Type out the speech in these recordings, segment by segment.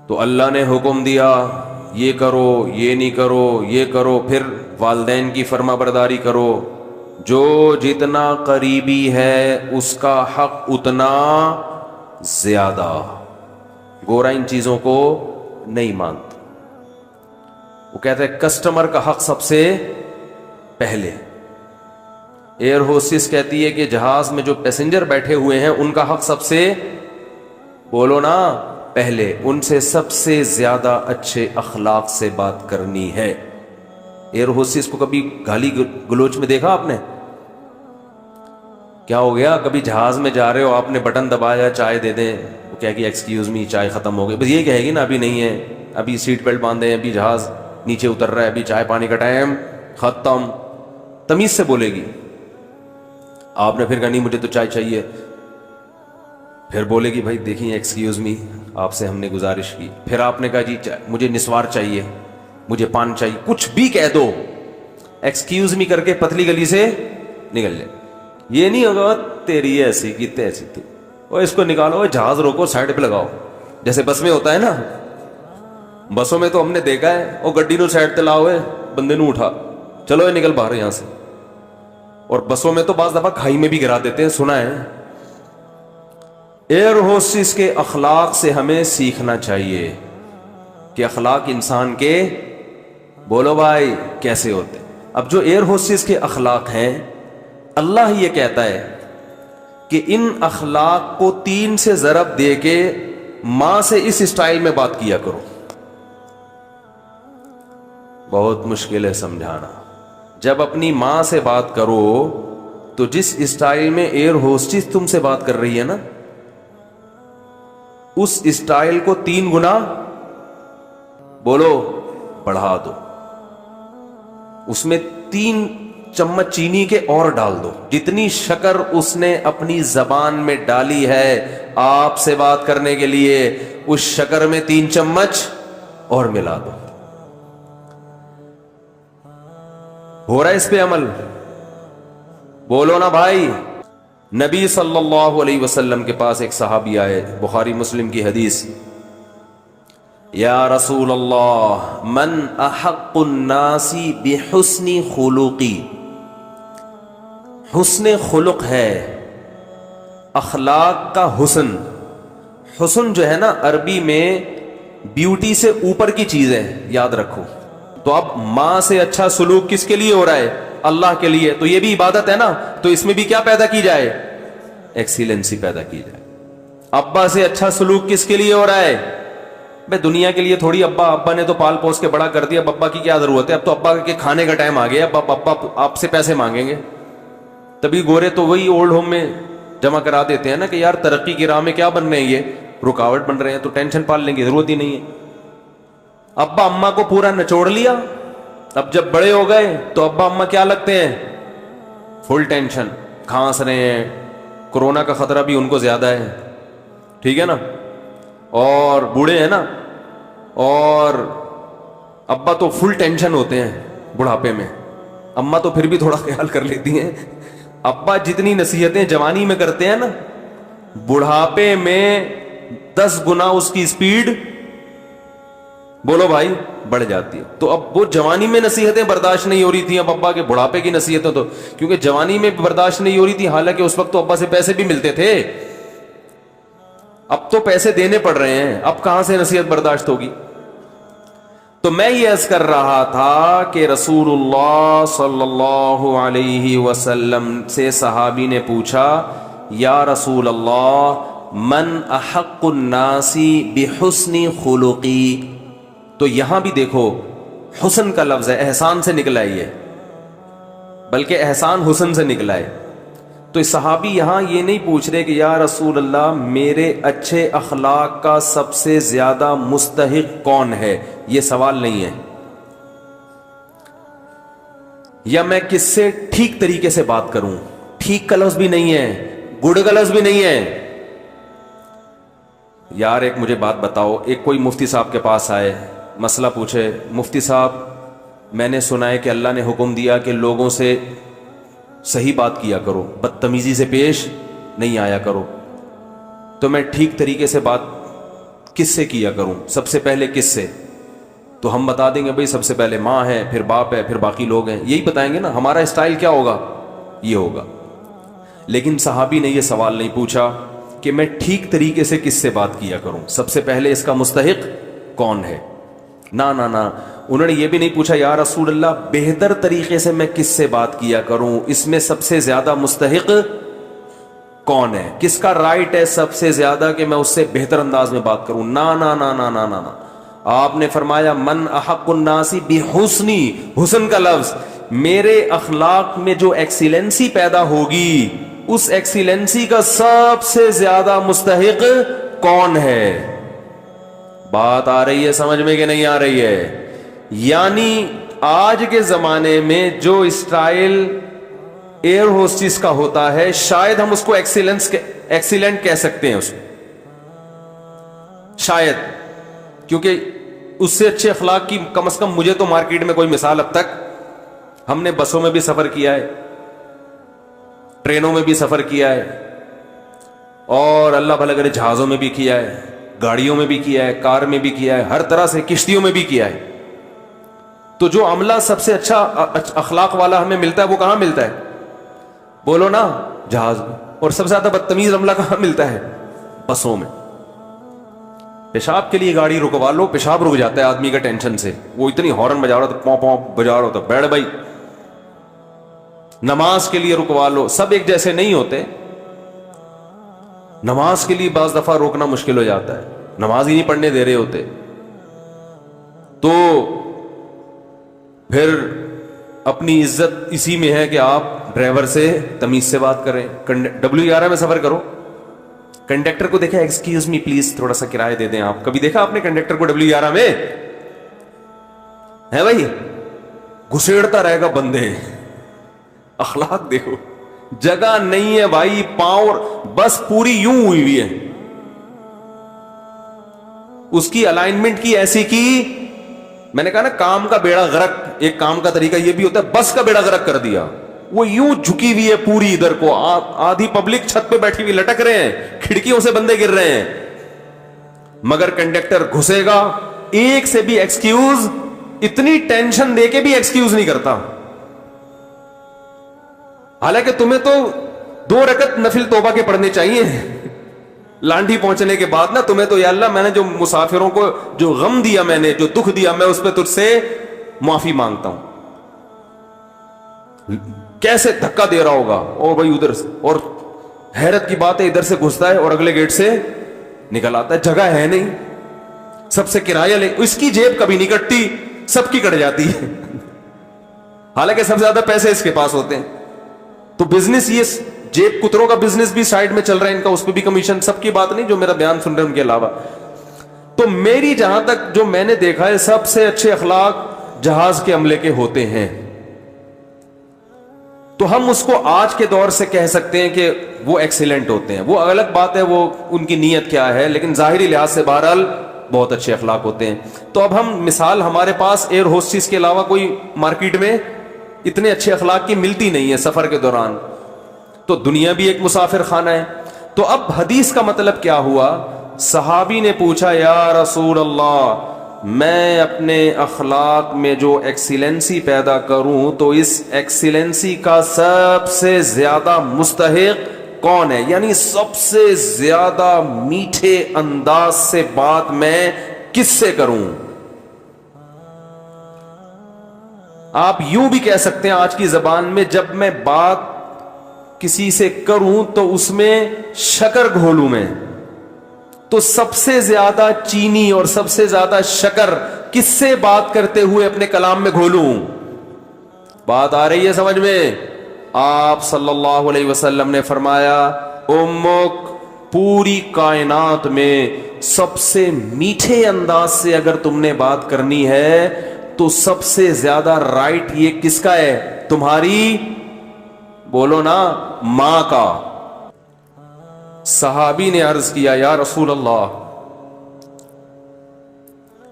تو اللہ نے حکم دیا یہ کرو، یہ نہیں کرو، یہ کرو، پھر والدین کی فرما برداری کرو. جو جتنا قریبی ہے اس کا حق اتنا زیادہ. گورا ان چیزوں کو نہیں مانتا. وہ کہتا ہے کسٹمر کا حق سب سے پہلے. ایئر ہوسٹس کہتی ہے کہ جہاز میں جو پیسنجر بیٹھے ہوئے ہیں ان کا حق سب سے، بولو نا، پہلے. ان سے سب سے زیادہ اچھے اخلاق سے بات کرنی ہے. ایئر ہوسٹس کو کبھی گالی گلوچ میں دیکھا آپ نے؟ کیا ہو گیا؟ کبھی جہاز میں جا رہے ہو، آپ نے بٹن دبایا چائے دے دیں، وہ کہے گی ایکسکیوز می چائے ختم ہو گئی، بس یہ کہے گی نا ابھی نہیں ہے، ابھی سیٹ بیلٹ باندھیں، ابھی جہاز نیچے اتر رہا ہے، ابھی چائے پانی کا ٹائم ختم. تمیز سے بولے گی. آپ نے پھر کہا نہیں مجھے تو چائے چاہیے. پھر بولے گی بھائی دیکھیں ایکسکیوز می آپ سے ہم نے گزارش کی. پھر آپ نے کہا جی مجھے نسوار چاہیے، مجھے پان چاہیے، کچھ بھی کہہ دو، ایکسکیوز می کر کے پتلی گلی سے نکل جائے. یہ نہیں ہوگا تیری ایسی کی تیسی تھی، اور اس کو نکالو، جہاز روکو، سائڈ پہ لگاؤ. جیسے بس میں ہوتا ہے نا، بسوں میں تو ہم نے دیکھا ہے وہ گڈی نو سائڈ تے لاؤ، بندے نو اٹھا، چلو نکل باہر یہاں سے. اور بسوں میں تو بعض دفعہ کھائی میں بھی گرا دیتے ہیں، سنا ہے. ایئر ہوسٹس کے اخلاق سے ہمیں سیکھنا چاہیے کہ اخلاق انسان کے، بولو بھائی، کیسے ہوتے. اب جو ایئر ہوسٹس کے اخلاق ہیں، اللہ یہ کہتا ہے کہ ان اخلاق کو 3 سے ضرب دے کے ماں سے اس اسٹائل میں بات کیا کرو. بہت مشکل ہے سمجھانا. جب اپنی ماں سے بات کرو تو جس اسٹائل میں ایئر ہوسٹس تم سے بات کر رہی ہے نا، اس اسٹائل کو 3 گنا، بولو، بڑھا دو. اس میں 3 چمچ چینی کے اور ڈال دو. جتنی شکر اس نے اپنی زبان میں ڈالی ہے آپ سے بات کرنے کے لیے، اس شکر میں 3 چمچ اور ملا دو. ہو رہا ہے اس پہ عمل؟ بولو نا بھائی. نبی صلی اللہ علیہ وسلم کے پاس ایک صحابی آئے، بخاری مسلم کی حدیث، یا رسول اللہ من احق الناس بحسن خلقی. حسن خلق ہے اخلاق کا حسن. حسن جو ہے نا عربی میں بیوٹی سے اوپر کی چیز ہے، یاد رکھو. تو اب ماں سے اچھا سلوک کس کے لیے ہو رہا ہے؟ اللہ کے لیے. تو یہ بھی عبادت ہے نا. تو اس میں بھی کیا پیدا کی جائے؟ ایکسیلنسی پیدا کی جائے. ابا سے اچھا سلوک کس کے لیے ہو رہا ہے؟ بھائی دنیا کے لیے تھوڑی. ابا نے تو پال پوس کے بڑا کر دیا، اب ابا کی کیا ضرورت ہے؟ اب تو ابا کے کھانے کا ٹائم آ گیا، اب ابا آپ سے پیسے مانگیں گے. تبھی گورے تو وہی اولڈ ہوم میں جمع کرا دیتے ہیں نا کہ یار ترقی کی راہ میں کیا بن رہے ہیں، یہ رکاوٹ بن رہے ہیں، تو ٹینشن پال لیں گے، ضرورت ہی نہیں ہے. ابا اماں کو پورا نچوڑ لیا. اب جب بڑے ہو گئے تو ابا اماں کیا لگتے ہیں؟ فل ٹینشن، کھانس رہے ہیں، کورونا کا خطرہ بھی ان کو زیادہ ہے، ٹھیک ہے نا، اور بوڑھے ہیں نا. اور ابا تو فل ٹینشن ہوتے ہیں بڑھاپے میں. اماں تو پھر بھی تھوڑا خیال کر لیتی ہیں. ابا جتنی نصیحتیں جوانی میں کرتے ہیں نا، بڑھاپے میں 10 گنا اس کی سپیڈ، بولو بھائی، بڑھ جاتی ہے. تو اب وہ جوانی میں نصیحتیں برداشت نہیں ہو رہی تھیں، اب ابا کے بڑھاپے کی نصیحتیں، تو کیونکہ جوانی میں برداشت نہیں ہو رہی تھی، حالانکہ اس وقت تو ابا سے پیسے بھی ملتے تھے. اب تو پیسے دینے پڑ رہے ہیں، اب کہاں سے نصیحت برداشت ہوگی؟ تو میں یہ عرض کر رہا تھا کہ رسول اللہ صلی اللہ علیہ وسلم سے صحابی نے پوچھا، یا رسول اللہ من احق الناس بحسن خلقی. تو یہاں بھی دیکھو حسن کا لفظ ہے، احسان سے نکلا ہے، یہ بلکہ احسان حسن سے نکلا ہے. تو صحابی یہاں یہ نہیں پوچھ رہے کہ یا رسول اللہ میرے اچھے اخلاق کا سب سے زیادہ مستحق کون ہے، یہ سوال نہیں ہے. یا میں کس سے ٹھیک طریقے سے بات کروں، ٹھیک کا لفظ بھی نہیں ہے، گڈ کا لفظ بھی نہیں ہے. یار ایک مجھے بات بتاؤ، ایک کوئی مفتی صاحب کے پاس آئے، مسئلہ پوچھے، مفتی صاحب میں نے سنا ہے کہ اللہ نے حکم دیا کہ لوگوں سے صحیح بات کیا کرو، بدتمیزی سے پیش نہیں آیا کرو، تو میں ٹھیک طریقے سے بات کس سے کیا کروں؟ سب سے پہلے کس سے؟ تو ہم بتا دیں گے بھئی سب سے پہلے ماں ہے، پھر باپ ہے، پھر باقی لوگ ہیں، یہی بتائیں گے نا. ہمارا اسٹائل کیا ہوگا؟ یہ ہوگا. لیکن صحابی نے یہ سوال نہیں پوچھا کہ میں ٹھیک طریقے سے کس سے بات کیا کروں، سب سے پہلے اس کا مستحق کون ہے. نہ نہ نہ، انہوں نے یہ بھی نہیں پوچھا یا رسول اللہ بہتر طریقے سے میں کس سے بات کیا کروں، اس میں سب سے زیادہ مستحق کون ہے، کس کا رائٹ ہے سب سے زیادہ کہ میں اس سے بہتر انداز میں بات کروں. نہ نہ نہ نہ نہ نہ، آپ نے فرمایا من احق الناس بحسنی، حسن کا لفظ، میرے اخلاق میں جو ایکسیلنسی پیدا ہوگی اس ایکسیلنسی کا سب سے زیادہ مستحق کون ہے. بات آ رہی ہے سمجھ میں کہ نہیں آ رہی ہے؟ یعنی آج کے زمانے میں جو اسٹائل ایئر ہوسٹس کا ہوتا ہے شاید ہم اس کو ایکسیلنٹ کہہ سکتے ہیں اس کو، شاید، کیونکہ اس سے اچھے اخلاق کی کم از کم مجھے تو مارکیٹ میں کوئی مثال اب تک، ہم نے بسوں میں بھی سفر کیا ہے، ٹرینوں میں بھی سفر کیا ہے، اور اللہ بھلا کرے جہازوں میں بھی کیا ہے، گاڑیوں میں بھی کیا ہے، کار میں بھی کیا ہے، ہر طرح سے کشتیوں میں بھی کیا ہے. تو جو عملہ سب سے اچھا اخلاق والا ہمیں ملتا ہے وہ کہاں ملتا ہے؟ بولو نا، جہاز میں. اور سب سے زیادہ بدتمیز عملہ کہاں ملتا ہے؟ بسوں میں. پیشاب کے لیے گاڑی رکوا لو، پیشاب رک جاتا ہے آدمی کا ٹینشن سے، وہ اتنی ہارن بجا رہا تھا، پاؤں پاؤں بجا رہا تھا، بیٹھ بھائی. نماز کے لیے رکوا لو، سب ایک جیسے نہیں ہوتے. نماز کے لیے بعض دفعہ روکنا مشکل ہو جاتا ہے، نماز ہی نہیں پڑھنے دے رہے ہوتے، تو پھر اپنی عزت اسی میں ہے کہ آپ ڈرائیور سے تمیز سے بات کریں. W11 میں سفر کرو، کنڈکٹر کو دیکھا ایکسکیوز می پلیز تھوڑا سا کرایہ دے دیں آپ، کبھی دیکھا آپ نے کنڈکٹر کو W11 میں؟ ہے بھائی، گھسیڑتا رہے گا بندے. اخلاق دیکھو، جگہ نہیں ہے بھائی، پاؤں بس پوری یوں ہوئی ہوئی ہے، اس کی الائنمنٹ کی ایسی کی، میں نے کہا نا کام کا بیڑا غرق، ایک کام کا طریقہ یہ بھی ہوتا ہے، بس کا بیڑا غرق کر دیا. وہ یوں جھکی ہوئی ہے پوری، ادھر کو آدھی پبلک چھت پہ بیٹھی ہوئی لٹک رہے ہیں، کھڑکیوں سے بندے گر رہے ہیں، مگر کنڈکٹر گھسے گا، ایک سے بھی ایکسکیوز، اتنی ٹینشن دے کے بھی ایکسکیوز نہیں کرتا. حالانکہ تمہیں تو 2 رکعت نفل توبہ کے پڑھنے چاہیے لانڈھی پہنچنے کے بعد نا. تمہیں تو یا اللہ میں نے جو مسافروں کو جو غم دیا، میں نے جو دکھ دیا، میں اس پہ تجھ سے معافی مانگتا ہوں. کیسے دھکا دے رہا ہوگا، اور بھائی ادھر سے، اور حیرت کی بات ہے ادھر سے گھستا ہے اور اگلے گیٹ سے نکل آتا ہے، جگہ ہے نہیں، سب سے کرایہ لے، اس کی جیب کبھی نہیں کٹتی، سب کی کٹ جاتی ہے، حالانکہ سب سے زیادہ پیسے اس کے پاس ہوتے ہیں. تو بزنس، یہ جیب کتروں کا بزنس بھی سائڈ میں چل رہا ہے ان کا، اس پہ بھی کمیشن، سب کی بات نہیں جو میرا بیان سن رہے ہیں ان کے علاوہ. تو میری جہاں تک جو میں نے دیکھا ہے سب سے اچھے اخلاق جہاز کے عملے کے ہوتے ہیں. تو ہم اس کو آج کے دور سے کہہ سکتے ہیں کہ وہ ایکسیلنٹ ہوتے ہیں. وہ الگ بات ہے وہ ان کی نیت کیا ہے، لیکن ظاہری لحاظ سے بہرحال بہت اچھے اخلاق ہوتے ہیں. تو اب ہم مثال، ہمارے پاس ایئر ہوسٹس کے علاوہ کوئی مارکیٹ میں اتنے اچھے اخلاق کی ملتی نہیں ہے سفر کے دوران. تو دنیا بھی ایک مسافر خانہ ہے. تو اب حدیث کا مطلب کیا ہوا؟ صحابی نے پوچھا یا رسول اللہ میں اپنے اخلاق میں جو ایکسیلنسی پیدا کروں تو اس ایکسیلنسی کا سب سے زیادہ مستحق کون ہے، یعنی سب سے زیادہ میٹھے انداز سے بات میں کس سے کروں. آپ یوں بھی کہہ سکتے ہیں آج کی زبان میں، جب میں بات کسی سے کروں تو اس میں شکر گھولوں میں، تو سب سے زیادہ چینی اور سب سے زیادہ شکر کس سے بات کرتے ہوئے اپنے کلام میں گھولوں. بات آ رہی ہے سمجھ میں؟ آپ صلی اللہ علیہ وسلم نے فرمایا امک، پوری کائنات میں سب سے میٹھے انداز سے اگر تم نے بات کرنی ہے تو سب سے زیادہ رائٹ یہ کس کا ہے؟ تمہاری، بولو نا، ماں کا. صحابی نے عرض کیا یا رسول اللہ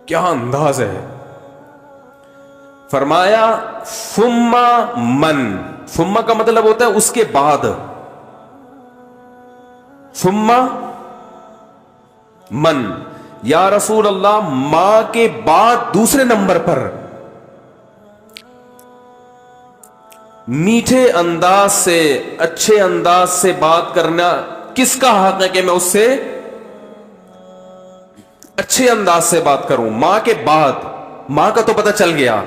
کیا انداز ہے؟ فرمایا ثم من، ثم کا مطلب ہوتا ہے اس کے بعد، ثم من یا رسول اللہ ماں کے بعد دوسرے نمبر پر میٹھے انداز سے اچھے انداز سے بات کرنا کس کا حق ہے کہ میں اس سے اچھے انداز سے بات کروں؟ ماں کے بعد، ماں کا تو پتہ چل گیا،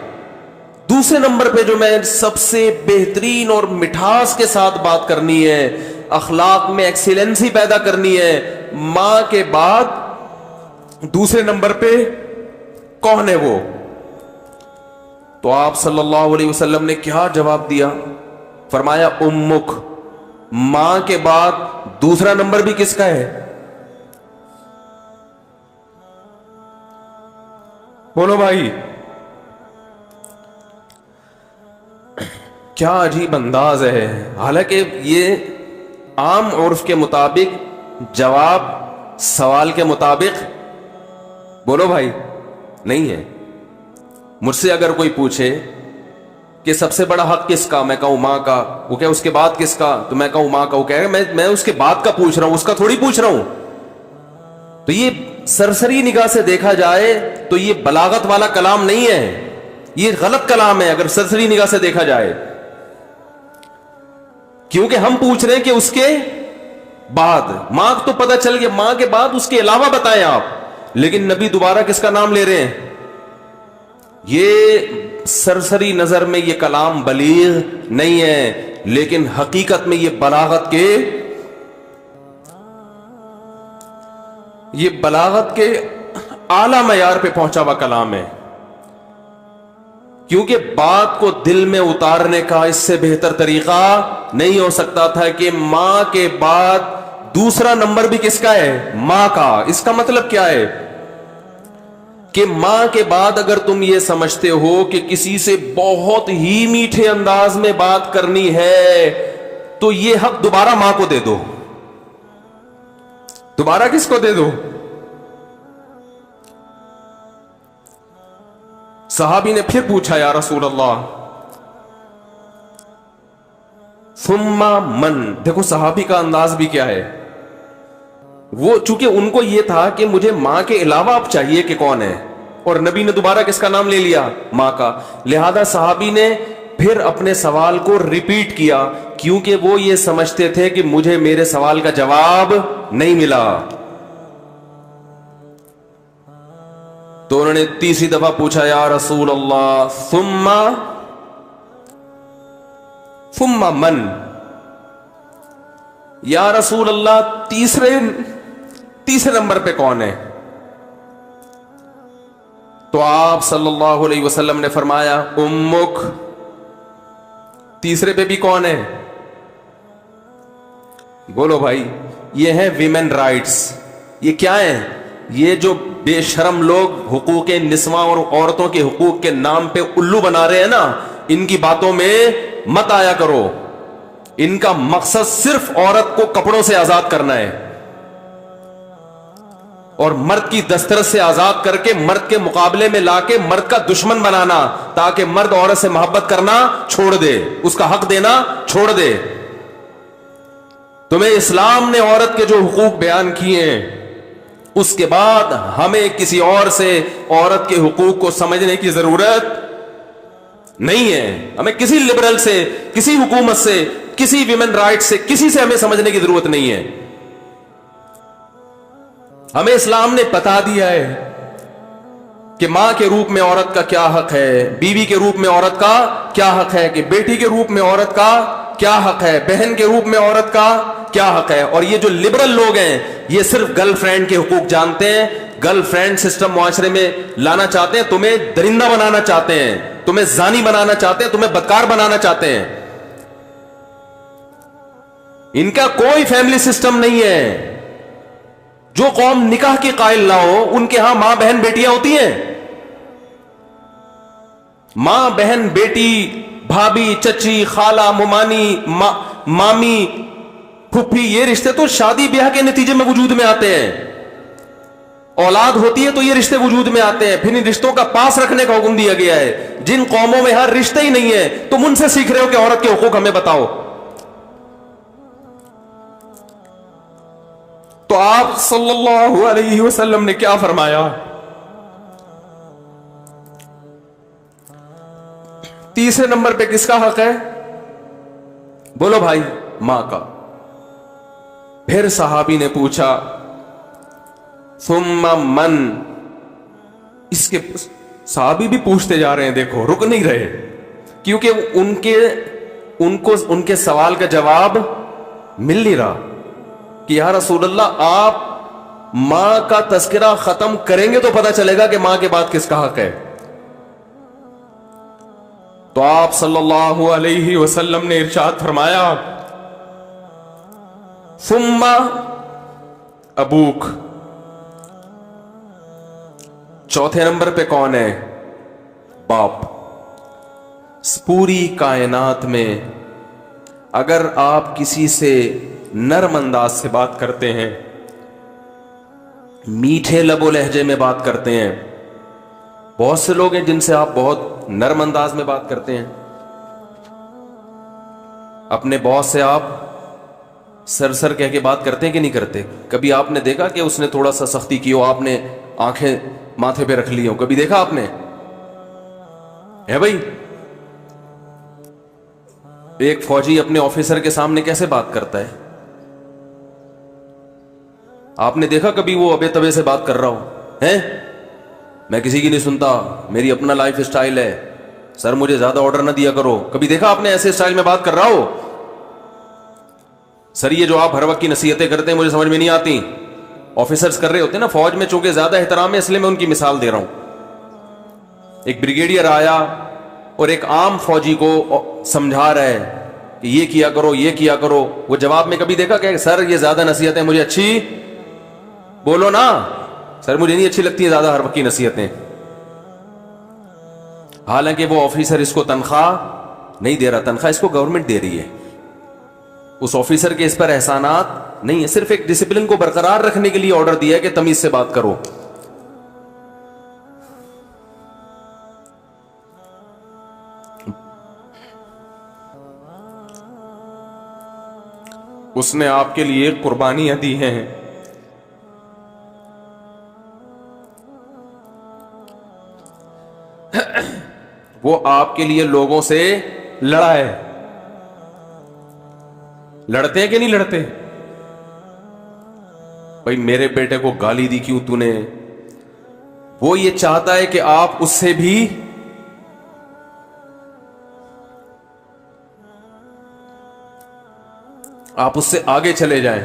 دوسرے نمبر پہ جو میں سب سے بہترین اور مٹھاس کے ساتھ بات کرنی ہے، اخلاق میں ایکسیلنسی پیدا کرنی ہے، ماں کے بعد دوسرے نمبر پہ کون ہے وہ؟ تو آپ صلی اللہ علیہ وسلم نے کیا جواب دیا؟ فرمایا امک، ماں کے بعد دوسرا نمبر بھی کس کا ہے؟ بولو بھائی، کیا عجیب انداز ہے. حالانکہ یہ عام عرف کے مطابق جواب سوال کے مطابق، بولو بھائی، نہیں ہے. مجھ سے اگر کوئی پوچھے کہ سب سے بڑا حق کس کا، میں کہوں ماں کا. وہ کہ اس کے بعد کس کا، تو میں کہوں ماں کا. وہ کہے گا میں اس کے بعد کا پوچھ رہا ہوں، اس کا تھوڑی پوچھ رہا ہوں. تو یہ سرسری نگاہ سے دیکھا جائے تو یہ بلاغت والا کلام نہیں ہے، یہ غلط کلام ہے اگر سرسری نگاہ سے دیکھا جائے. کیونکہ ہم پوچھ رہے ہیں کہ اس کے بعد، ماں تو پتہ چل گیا، ماں کے بعد اس کے علاوہ بتائیں آپ. لیکن نبی دوبارہ کس کا نام لے رہے ہیں؟ یہ سرسری نظر میں یہ کلام بلیغ نہیں ہے، لیکن حقیقت میں یہ بلاغت کے اعلی معیار پہ پہنچا ہوا کلام ہے. کیونکہ بات کو دل میں اتارنے کا اس سے بہتر طریقہ نہیں ہو سکتا تھا کہ ماں کے بعد دوسرا نمبر بھی کس کا ہے؟ ماں کا. اس کا مطلب کیا ہے کہ ماں کے بعد اگر تم یہ سمجھتے ہو کہ کسی سے بہت ہی میٹھے انداز میں بات کرنی ہے تو یہ حق دوبارہ ماں کو دے دو. دوبارہ کس کو دے دو؟ صحابی نے پھر پوچھا یا رسول اللہ ثم من. دیکھو صحابی کا انداز بھی کیا ہے. وہ چونکہ ان کو یہ تھا کہ مجھے ماں کے علاوہ اب چاہیے کہ کون ہے، اور نبی نے دوبارہ کس کا نام لے لیا؟ ماں کا. لہذا صحابی نے پھر اپنے سوال کو ریپیٹ کیا، کیونکہ وہ یہ سمجھتے تھے کہ مجھے میرے سوال کا جواب نہیں ملا. تو انہوں نے تیسری دفعہ پوچھا یا رسول اللہ ثم من. یا رسول اللہ تیسرے نمبر پہ کون ہے؟ تو آپ صلی اللہ علیہ وسلم نے فرمایا امک. تیسرے پہ بھی کون ہے؟ بولو بھائی. یہ ہے ویمن رائٹس. یہ کیا ہے؟ یہ جو بے شرم لوگ حقوق نسواں اور عورتوں کے حقوق کے نام پہ الو بنا رہے ہیں نا، ان کی باتوں میں مت آیا کرو. ان کا مقصد صرف عورت کو کپڑوں سے آزاد کرنا ہے اور مرد کی دسترس سے آزاد کر کے مرد کے مقابلے میں لا کے مرد کا دشمن بنانا، تاکہ مرد عورت سے محبت کرنا چھوڑ دے، اس کا حق دینا چھوڑ دے. تمہیں اسلام نے عورت کے جو حقوق بیان کیے ہیں، اس کے بعد ہمیں کسی اور سے عورت کے حقوق کو سمجھنے کی ضرورت نہیں ہے. ہمیں کسی لبرل سے، کسی حکومت سے، کسی ویمن رائٹ سے، کسی سے ہمیں سمجھنے کی ضرورت نہیں ہے. ہمیں اسلام نے بتا دیا ہے کہ ماں کے روپ میں عورت کا کیا حق ہے، بیوی کے روپ میں عورت کا کیا حق ہے، کہ بیٹی کے روپ میں عورت کا کیا حق ہے، بہن کے روپ میں عورت کا کیا حق ہے. اور یہ جو لبرل لوگ ہیں یہ صرف گرل فرینڈ کے حقوق جانتے ہیں، گرل فرینڈ سسٹم معاشرے میں لانا چاہتے ہیں، تمہیں درندہ بنانا چاہتے ہیں، تمہیں زانی بنانا چاہتے ہیں، تمہیں بدکار بنانا چاہتے ہیں. ان کا کوئی فیملی سسٹم نہیں ہے. جو قوم نکاح کی قائل نہ ہو ان کے ہاں ماں بہن بیٹیاں ہوتی ہیں. ماں بہن بیٹی، بھابھی چچی خالہ ممانی مامی پھپھی، یہ رشتے تو شادی بیاہ کے نتیجے میں وجود میں آتے ہیں. اولاد ہوتی ہے تو یہ رشتے وجود میں آتے ہیں. پھر ان رشتوں کا پاس رکھنے کا حکم دیا گیا ہے. جن قوموں میں ہر رشتے ہی نہیں ہے تم ان سے سیکھ رہے ہو کہ عورت کے حقوق ہمیں بتاؤ. تو آپ صلی اللہ علیہ وسلم نے کیا فرمایا؟ تیسرے نمبر پہ کس کا حق ہے؟ بولو بھائی، ماں کا۔ پھر صحابی نے پوچھا ثم من، اس کے صحابی بھی پوچھتے جا رہے ہیں، دیکھو رک نہیں رہے، کیونکہ ان کے سوال کا جواب مل نہیں رہا کہ یا رسول اللہ آپ ماں کا تذکرہ ختم کریں گے تو پتہ چلے گا کہ ماں کے بعد کس کا حق ہے۔ تو آپ صلی اللہ علیہ وسلم نے ارشاد فرمایا ثم ابوک، چوتھے نمبر پہ کون ہے؟ باپ۔ پوری کائنات میں اگر آپ کسی سے نرم انداز سے بات کرتے ہیں، میٹھے لب و لہجے میں بات کرتے ہیں، بہت سے لوگ ہیں جن سے آپ بہت نرم انداز میں بات کرتے ہیں، اپنے باس سے آپ سر کہہ کے بات کرتے ہیں کہ نہیں کرتے؟ کبھی آپ نے دیکھا کہ اس نے تھوڑا سا سختی کی ہو، آپ نے آنکھیں ماتھے پہ رکھ لی ہو؟ کبھی دیکھا آپ نے؟ ہے بھائی، ایک فوجی اپنے آفیسر کے سامنے کیسے بات کرتا ہے؟ آپ نے دیکھا کبھی وہ ابے تبے سے بات کر رہا ہو؟ ہیں میں کسی کی نہیں سنتا، میری اپنا لائف سٹائل ہے، سر مجھے زیادہ آرڈر نہ دیا کرو؟ کبھی دیکھا آپ نے ایسے سٹائل میں بات کر رہا ہو؟ سر یہ جو آپ ہر وقت کی نصیحتیں کرتے ہیں مجھے سمجھ میں نہیں آتی، آفیسرز کر رہے ہوتے ہیں نا فوج میں، چونکہ زیادہ احترام ہے اس لیے میں ان کی مثال دے رہا ہوں۔ ایک بریگیڈیئر آیا اور ایک عام فوجی کو سمجھا رہا ہے کہ یہ کیا کرو یہ کیا کرو، وہ جواب میں کبھی دیکھا کہ سر یہ زیادہ نصیحتیں مجھے اچھی، بولو نا سر مجھے نہیں اچھی لگتی ہے زیادہ ہر وقت کی نصیحتیں، حالانکہ وہ آفیسر اس کو تنخواہ نہیں دے رہا، تنخواہ اس کو گورنمنٹ دے رہی ہے، اس آفیسر کے اس پر احسانات نہیں ہے، صرف ایک ڈسپلن کو برقرار رکھنے کے لیے آرڈر دیا ہے کہ تمیز سے بات کرو۔ اس نے آپ کے لیے قربانیاں دی ہیں، وہ آپ کے لیے لوگوں سے لڑا ہے، لڑتے ہیں کہ نہیں لڑتے؟ بھائی میرے بیٹے کو گالی دی کیوں تو نے؟ وہ یہ چاہتا ہے کہ آپ اس سے بھی آپ اس سے آگے چلے جائیں۔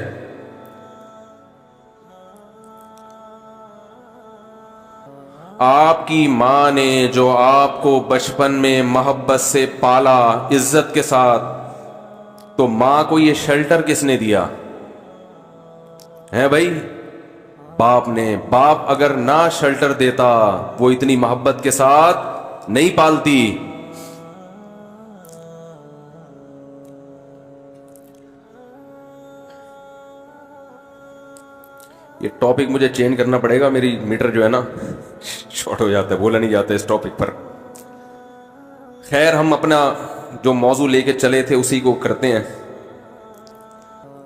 آپ کی ماں نے جو آپ کو بچپن میں محبت سے پالا عزت کے ساتھ، تو ماں کو یہ شیلٹر کس نے دیا ہے بھائی؟ باپ نے۔ باپ اگر نہ شیلٹر دیتا وہ اتنی محبت کے ساتھ نہیں پالتی۔ یہ ٹاپک مجھے چینج کرنا پڑے گا، میری میٹر جو ہے نا شارٹ ہو جاتا ہے، بولا نہیں جاتا اس ٹاپک پر۔ خیر ہم اپنا جو موضوع لے کے چلے تھے اسی کو کرتے ہیں۔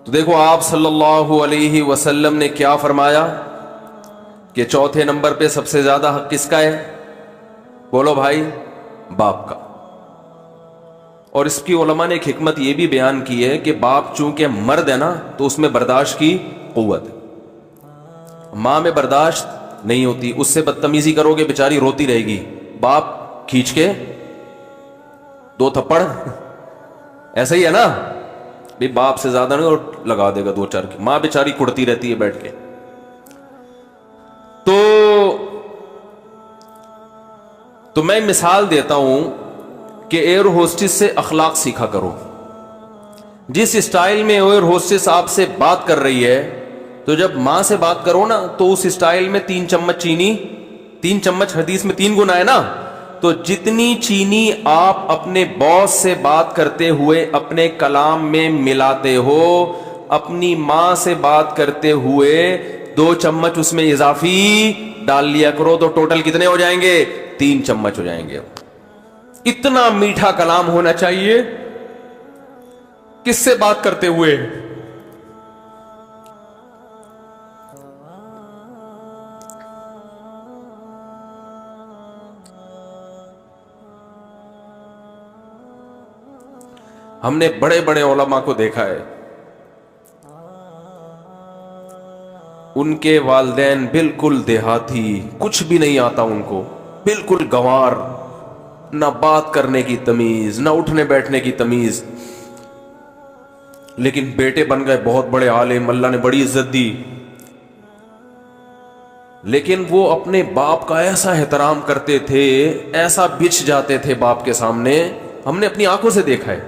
تو دیکھو آپ صلی اللہ علیہ وسلم نے کیا فرمایا کہ چوتھے نمبر پہ سب سے زیادہ حق کس کا ہے؟ بولو بھائی، باپ کا۔ اور اس کی علماء نے ایک حکمت یہ بھی بیان کی ہے کہ باپ چونکہ مرد ہے نا تو اس میں برداشت کی قوت ہے، ماں میں برداشت نہیں ہوتی، اس سے بدتمیزی کرو گے بیچاری روتی رہے گی، باپ کھینچ کے دو تھپڑ ایسا ہی ہے نا، بھی باپ سے زیادہ نہیں اور لگا دے گا دو چار کی، ماں بیچاری کڑتی رہتی ہے بیٹھ کے۔ تو میں مثال دیتا ہوں کہ ایئر ہوسٹس سے اخلاق سیکھا کرو۔ جس اسٹائل میں ایئر ہوسٹس آپ سے بات کر رہی ہے تو جب ماں سے بات کرو نا تو اس اسٹائل میں 3 چمچ چینی، 3 چمچ حدیث میں 3 گنا ہے نا، تو جتنی چینی آپ اپنے باس سے بات کرتے ہوئے اپنے کلام میں ملاتے ہو، اپنی ماں سے بات کرتے ہوئے 2 چمچ اس میں اضافی ڈال لیا کرو، تو ٹوٹل کتنے ہو جائیں گے؟ 3 چمچ ہو جائیں گے۔ اتنا میٹھا کلام ہونا چاہیے کس سے بات کرتے ہوئے؟ ہم نے بڑے بڑے علماء کو دیکھا ہے، ان کے والدین بالکل دیہاتی، کچھ بھی نہیں آتا ان کو، بالکل گنوار، نہ بات کرنے کی تمیز، نہ اٹھنے بیٹھنے کی تمیز، لیکن بیٹے بن گئے بہت بڑے عالم، اللہ نے بڑی عزت دی، لیکن وہ اپنے باپ کا ایسا احترام کرتے تھے، ایسا بچھ جاتے تھے باپ کے سامنے، ہم نے اپنی آنکھوں سے دیکھا ہے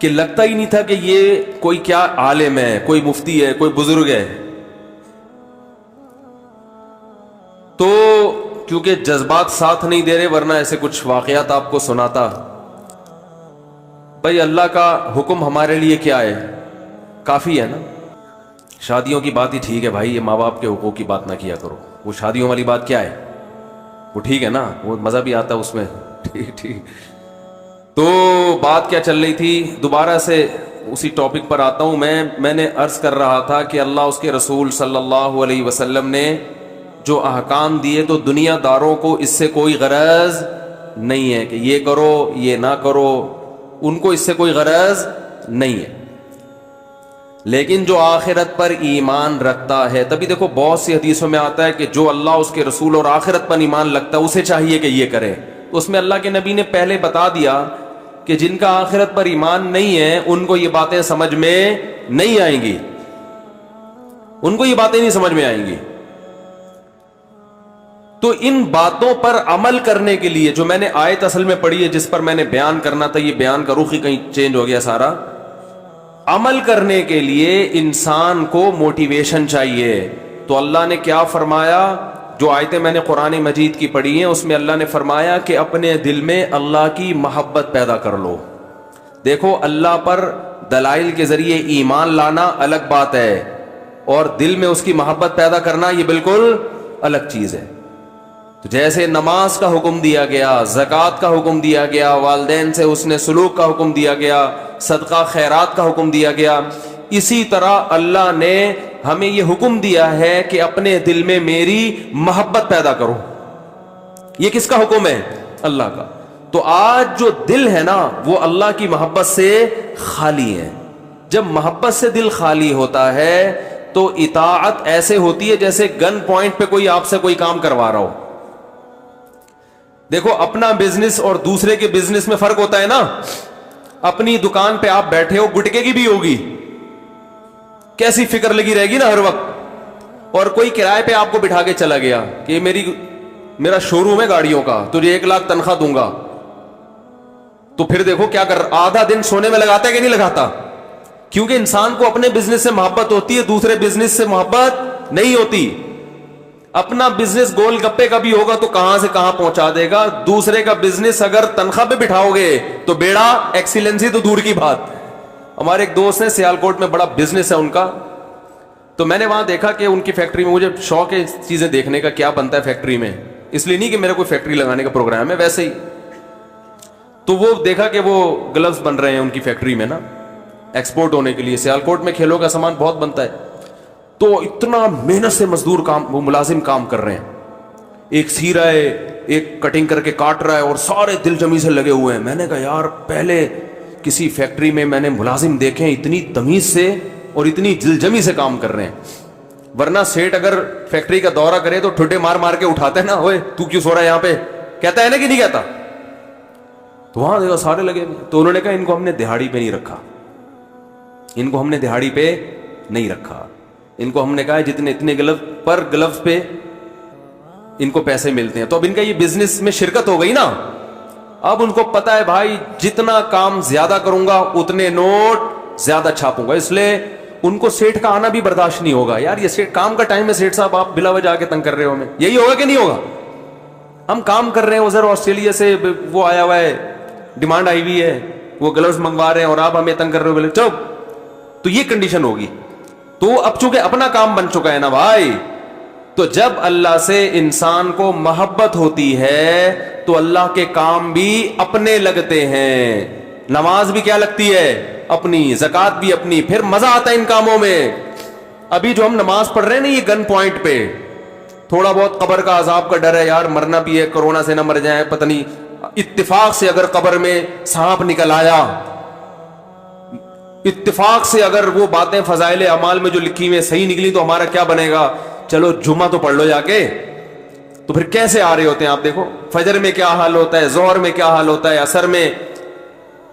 کہ لگتا ہی نہیں تھا کہ یہ کوئی کیا عالم ہے، کوئی مفتی ہے، کوئی بزرگ ہے۔ تو کیونکہ جذبات ساتھ نہیں دے رہے، ورنہ ایسے کچھ واقعات آپ کو سناتا۔ بھائی اللہ کا حکم ہمارے لیے کیا ہے؟ کافی ہے نا۔ شادیوں کی بات ہی ٹھیک ہے بھائی، یہ ماں باپ کے حقوق کی بات نہ کیا کرو، وہ شادیوں والی بات کیا ہے، وہ ٹھیک ہے نا، وہ مزہ بھی آتا ہے اس میں، ٹھیک۔ تو بات کیا چل رہی تھی، دوبارہ سے اسی ٹاپک پر آتا ہوں میں نے عرض کر رہا تھا کہ اللہ اس کے رسول صلی اللہ علیہ وسلم نے جو احکام دیے تو دنیا داروں کو اس سے کوئی غرض نہیں ہے کہ یہ کرو یہ نہ کرو، ان کو اس سے کوئی غرض نہیں ہے، لیکن جو آخرت پر ایمان رکھتا ہے، تبھی دیکھو بہت سی حدیثوں میں آتا ہے کہ جو اللہ اس کے رسول اور آخرت پر ایمان رکھتا ہے اسے چاہیے کہ یہ کرے، تو اس میں اللہ کے نبی نے پہلے بتا دیا کہ جن کا آخرت پر ایمان نہیں ہے ان کو یہ باتیں سمجھ میں نہیں آئیں گی، ان کو یہ باتیں نہیں سمجھ میں آئیں گی۔ تو ان باتوں پر عمل کرنے کے لیے جو میں نے آیت اصل میں پڑھی ہے، جس پر میں نے بیان کرنا تھا، یہ بیان کا رخ ہی کہیں چینج ہو گیا سارا، عمل کرنے کے لیے انسان کو موٹیویشن چاہیے۔ تو اللہ نے کیا فرمایا، جو آیتیں میں نے قرآن مجید کی پڑھی ہیں اس میں اللہ نے فرمایا کہ اپنے دل میں اللہ کی محبت پیدا کر لو۔ دیکھو اللہ پر دلائل کے ذریعے ایمان لانا الگ بات ہے، اور دل میں اس کی محبت پیدا کرنا یہ بالکل الگ چیز ہے۔ تو جیسے نماز کا حکم دیا گیا، زکوٰۃ کا حکم دیا گیا، والدین سے حسن سلوک کا حکم دیا گیا، صدقہ خیرات کا حکم دیا گیا، اسی طرح اللہ نے ہمیں یہ حکم دیا ہے کہ اپنے دل میں میری محبت پیدا کرو۔ یہ کس کا حکم ہے؟ اللہ کا۔ تو آج جو دل ہے نا وہ اللہ کی محبت سے خالی ہے۔ جب محبت سے دل خالی ہوتا ہے تو اطاعت ایسے ہوتی ہے جیسے گن پوائنٹ پہ کوئی آپ سے کوئی کام کروا رہا ہو۔ دیکھو اپنا بزنس اور دوسرے کے بزنس میں فرق ہوتا ہے نا۔ اپنی دکان پہ آپ بیٹھے ہو، گٹکے کی بھی ہوگی، کیسی فکر لگی رہے گی نا ہر وقت، اور کوئی کرائے پہ آپ کو بٹھا کے چلا گیا کہ میرا شو روم ہے گاڑیوں کا، تجھے 1 لاکھ تنخواہ دوں گا، تو پھر دیکھو کیا کر آدھا دن سونے میں لگاتا ہے کہ نہیں لگاتا؟ کیونکہ انسان کو اپنے بزنس سے محبت ہوتی ہے، دوسرے بزنس سے محبت نہیں ہوتی۔ اپنا بزنس گول گپے کا بھی ہوگا تو کہاں سے کہاں پہنچا دے گا، دوسرے کا بزنس اگر تنخواہ پہ بٹھاؤ گے تو بیڑا ایکسیلنسی تو دور کی بات۔ ہمارے ایک دوست ہیں سیالکوٹ میں، بڑا بزنس ہے ان کا، تو میں نے وہاں دیکھا کہ ان کی فیکٹری میں، مجھے شوق ہے چیزیں دیکھنے کا کیا بنتا ہے فیکٹری میں، اس لیے نہیں کہ میرا کوئی فیکٹری لگانے کا پروگرام ہے، ویسے ہی۔ تو وہ دیکھا کہ وہ گلوز بن رہے ہیں ان کی فیکٹری میں نا، ایکسپورٹ ہونے کے لیے، سیالکوٹ میں کھیلوں کا سامان بہت بنتا ہے، تو اتنا محنت سے مزدور کام، وہ ملازم کام کر رہے ہیں، ایک سی رہا ہے، ایک کٹنگ کر کے کاٹ رہا ہے، اور سارے دل جمی سے لگے ہوئے ہیں۔ میں نے کہا یار پہلے کسی فیکٹری میں میں نے ملازم دیکھے ہیں اتنی تمیز سے اور اتنی دل جمی سے کام کر رہے ہیں، ورنہ سیٹ اگر فیکٹری کا دورہ کرے تو ٹھڈے مار مار کے اٹھاتے ہیں نا، اوئے تو کیوں سو رہا ہے یہاں پہ، کہتا ہے نا کہ نہیں کہتا؟ تو وہاں دیکھا سارے لگے ہوئے، تو انہوں نے کہا ان کو ہم نے دہاڑی پہ نہیں رکھا، ان کو ہم نے دہاڑی پہ نہیں رکھا، ان کو ہم نے کہا جتنے اتنے گلوز پہ ان کو پیسے ملتے ہیں، تو اب ان کا یہ بزنس میں شرکت ہو گئی نا۔ اب ان کو پتا ہے بھائی جتنا کام زیادہ کروں گا اتنے نوٹ زیادہ چھاپوں گا، اس لیے ان کو سیٹ کا آنا بھی برداشت نہیں ہوگا۔ یار یہ سیٹ کام کا ٹائم ہے، سیٹ صاحب آپ بلا وجہ آ کے تنگ کر رہے ہو ہمیں، یہی ہوگا کہ نہیں ہوگا؟ ہم کام کر رہے ہیں، ادھر آسٹریلیا سے وہ آیا ہوا ہے، ڈیمانڈ آئی ہوئی ہے، وہ گلوز منگوا رہے ہیں اور آپ ہمیں تنگ کر رہے ہو، بولے چپ، تو یہ کنڈیشن ہوگی۔ تو اب چونکہ اپنا کام بن چکا ہے نا بھائی، تو جب اللہ سے انسان کو محبت ہوتی ہے تو اللہ کے کام بھی اپنے لگتے ہیں، نماز بھی کیا لگتی ہے؟ اپنی، زکوٰۃ بھی اپنی، پھر مزہ آتا ہے ان کاموں میں۔ ابھی جو ہم نماز پڑھ رہے ہیں نا یہ گن پوائنٹ پہ، تھوڑا بہت قبر کا عذاب کا ڈر ہے، یار مرنا بھی ہے، کورونا سے نہ مر جائیں، پتہ نہیں اتفاق سے اگر قبر میں سانپ نکل آیا، اتفاق سے اگر وہ باتیں فضائل اعمال میں جو لکھی ہوئی صحیح نکلی تو ہمارا کیا بنے گا؟ چلو جمعہ تو پڑھ لو جا کے. تو پھر کیسے آ رہے ہوتے ہیں آپ دیکھو، فجر میں کیا حال ہوتا ہے، ظہر میں کیا حال ہوتا ہے، عصر میں.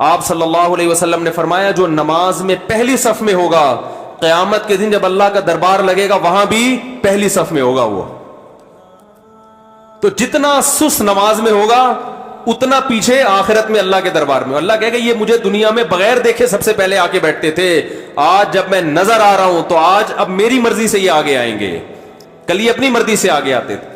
آپ صلی اللہ علیہ وسلم نے فرمایا جو نماز میں پہلی صف میں ہوگا، قیامت کے دن جب اللہ کا دربار لگے گا وہاں بھی پہلی صف میں ہوگا وہ. تو جتنا سست نماز میں ہوگا اتنا پیچھے آخرت میں اللہ کے دربار میں. اللہ کہے گا یہ مجھے دنیا میں بغیر دیکھے سب سے پہلے آ کے بیٹھتے تھے، آج جب میں نظر آ رہا ہوں تو آج اب میری مرضی سے یہ آگے آئیں گے، کل یہ اپنی مرضی سے آگے آتے تھے.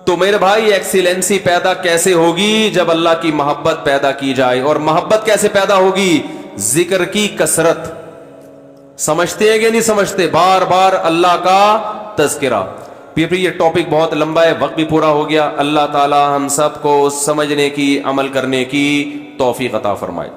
تو میرے بھائی ایکسیلنسی پیدا کیسے ہوگی؟ جب اللہ کی محبت پیدا کی جائے. اور محبت کیسے پیدا ہوگی؟ ذکر کی کثرت. سمجھتے ہیں کہ نہیں سمجھتے؟ بار بار اللہ کا تذکرہ. پھر یہ ٹاپک بہت لمبا ہے، وقت بھی پورا ہو گیا. اللہ تعالی ہم سب کو سمجھنے کی، عمل کرنے کی توفیق عطا فرمائے.